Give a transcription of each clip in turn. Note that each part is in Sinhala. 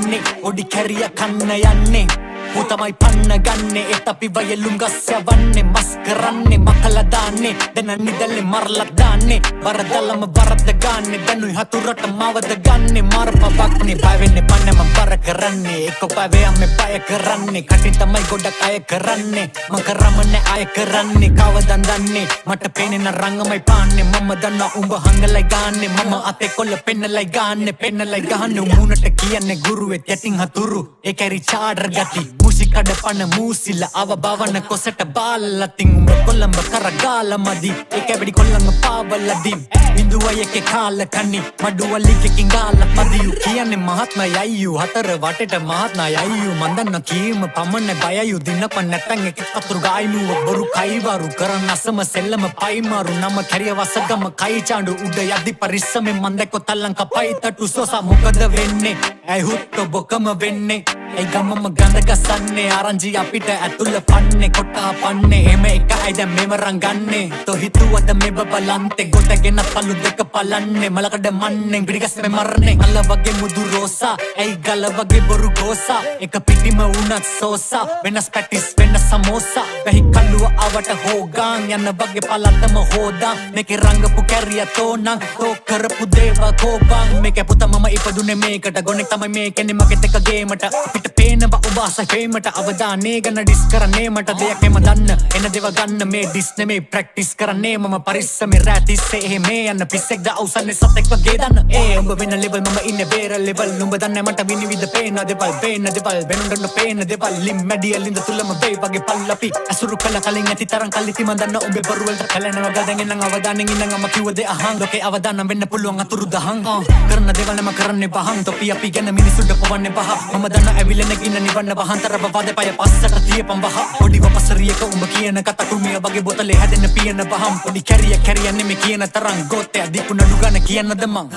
යන්නේ ඔඩි කැරිය කන්න යන්නේ පුතමයි පන්න ගන්නේ ඒත් අපි වයලුම් ගස් යවන්නේ මස් කරන්නේ මකලා දාන්නේ දැන් නිදල්ලේ මරලා දාන්නේ වරදලම වරද ගන්නේ දැනුයි හතුරට මවද ගන්නේ මාරපවක්නේ බය වෙන්නේ පන්නේ මම බර කරන්නේ එක්ක බය වෙන්නේ බය කරන්නේ කටින් තමයි ගොඩක් අය කරන්නේ මම කරමනේ අය කරන්නේ කවදන් දන්නේ මට පේන්නේ රංගමයි පාන්නේ මම දන්නා උඹ හංගලයි ගාන්නේ මම අතේ කොල්ල පෙන්නලයි ගාන්නේ පෙන්නලයි ගහන්නේ උමුණට කියන්නේ ගුරුවෙත් යටින් හතුරු ඒකයි රිචාඩර් ගති මුසිකඩ පන මූසිල අව බවන කොසට බාලතින් උඹ කොල්ලඹ කරගාල මදි ඒක වැඩි කොල්ලංග පාවලදි ඉන්දුවයි එකේ කාල කන්නි මඩුවලිකකින් ගාල මදියු කියන්නේ මහත්මයි අයියු හතර වටේට මහත්මයි අයියු මන් දන්න කීම පමණ බයයු දිනපන් නැත්තන් එක අතුරු ගායිනුව බොරු කයිවරු කරන අසම සෙල්ලම පයිමාරු නම කැරිය වසගම කයි චාඬු උඩ යද්දි පරිස්සමෙන් මන් දැක්කො තල්ලංක පයි තටු සෝසා මොකද වෙන්නේ ඇයි හුත්ත බොකම වෙන්නේ ඒ ගමම ගඳ ගසන්නේ ආරංචි අපිට ඇතුළ පන්නේ කොටා පන්නේ එම එක ඇයිද මෙම රංගන්නේ තෝ හිතුවද මෙබ බලන්තේ ගොඩගෙන පළු දෙක පලන්නේ මලකඩ මන්නේ පිටිගස්මේ මරන්නේ අල්ල වගේ මුදු රෝසා ඇයි ගල වගේ බොරු ගෝසා එක පිටිම වුණත් සෝසා වෙනස් පැටිස් වෙනස් සමෝසා වෙහි කල්ලුව ආවට හෝගාන් යන වගේ පලතම හෝදා මේකේ රංගපු කැරිය තෝනං තෝ කරපු දේව කෝබං මේකේ පුත මම ඉපදුනේ මේකට ගොනෙක් තමයි මේකනේ මගේ තක ගේමට අපිට පේනව ඔබ ආස හේමට අවදානේ ගන්න ඩිස් කරන්නේ මට දෙයක් එම දන්න එන දේව ගන්න මේ ඩිස් නෙමේ ප්‍රැක්ටිස් කරන්නේ මම පරිස්සමේ රැටිස්සේ එහෙමේ යන පිස්සෙක් ද අවසන්නේ සතෙක් වගේ දන්න උඹ වෙන ලෙවල් මම ඉන්නේ බේර ලෙවල් උඹ දන්නේ මට විනිවිද පේන දෙවල් වෙනුන්ඩන්න පේන දෙවල් ලිම් මැඩියලින්ද තුලම වේ වගේ පල්ලපි අසුරු කළ කලින් ඇති තරම් කල්ලිති මන් දන්න උඹේ බරුවලට කලනවා ගදගෙන නම් අවදානෙන් ඉන්න මම කිව්වද අහන් ලෝකේ අවදානම් වෙන්න පුළුවන් අතුරු දහන් කරන දේවල් නම කරන්නේ පහන් තොපි අපි ගැන මිනිසුන්ට පවන්නේ පහ මම දන්න ඇවිලෙන ගින්න නිවන්න වහන්තර බවද පය පස්සට තියපම් වහ පොඩි වපසරියක උඹ කියන කතා කුමිය වගේ බොතලේ හැදෙන්න පියන බහම් පොඩි කැරිය නෙමෙයි කියන තරම් ගොතේ දීපු නඩු ගන්න කියන්නද මං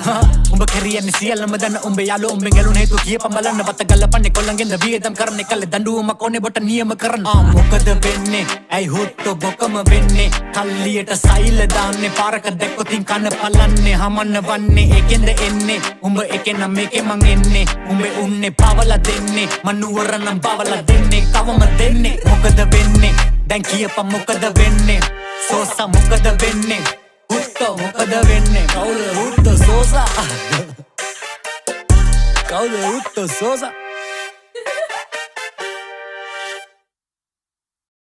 උඹ කැරියන්නේ සියල්ලම දන්න උඹ යාළුවෝ උඹෙන් ගැලුන හේතු කියපම් බලන්න බත ගලපන්නේ කොල්ලන්ගෙන්ද වියදම් කරන්නේ කල්ලේ දඬුවමක් ඕනේ බොට නියම කරන්න මොකද වෙන්නේ ඇයි හුත්තෝ බොකම වෙන්නේ කල්ලියට සයිල දාන්නේ පාරක දැක්කොතින් කන පලන්නේ හමන්න වන්නේ ඒකෙන්ද එන්නේ උඹ එකේ නම් මේකේ මං එන්නේ උඹේ උන්නේ පාවලා දෙන්නේ මනුවර නම් පාවලා දෙන්නේ කවම දෙන්නේ මොකද වෙන්නේ දැන් කියපම් මොකද වෙන්නේ සෝසා මොකද වෙන්නේ හුත්තෝ මොකද වෙන්නේ කවුද හුත්තෝ සෝසා කවුද හුත්තෝ සෝසා